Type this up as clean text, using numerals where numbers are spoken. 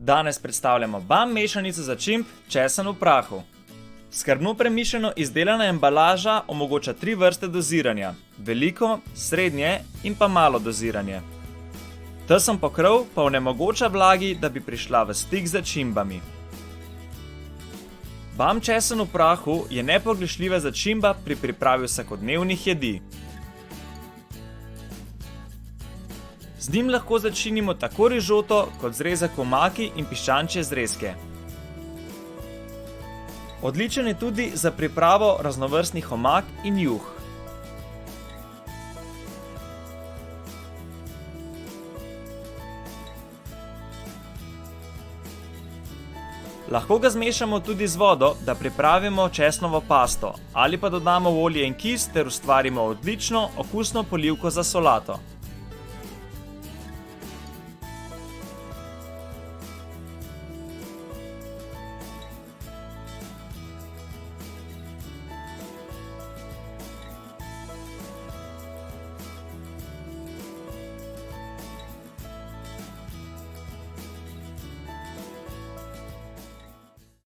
Danes predstavljamo BAM mešanico začimb česen v prahu. Skrbno premišljeno izdelana embalaža omogoča 3 vrste doziranja: veliko, srednje in pa malo doziranje. Tesen pokrov pa onemogoča vlagi, da bi prišla v stik z začimbami. BAM česen v prahu je nepogrešljiva začimba pri pripravi vsakodnevnih jedi. Z njim lahko začinimo tako rižoto kot zrezek omaki in piščančje zrezke. Odličen je tudi za pripravo raznovrstnih omak in juh. Lahko ga zmešamo tudi z vodo, da pripravimo česnovo pasto, ali pa dodamo olje in kis ter ustvarimo odlično okusno polivko za solato.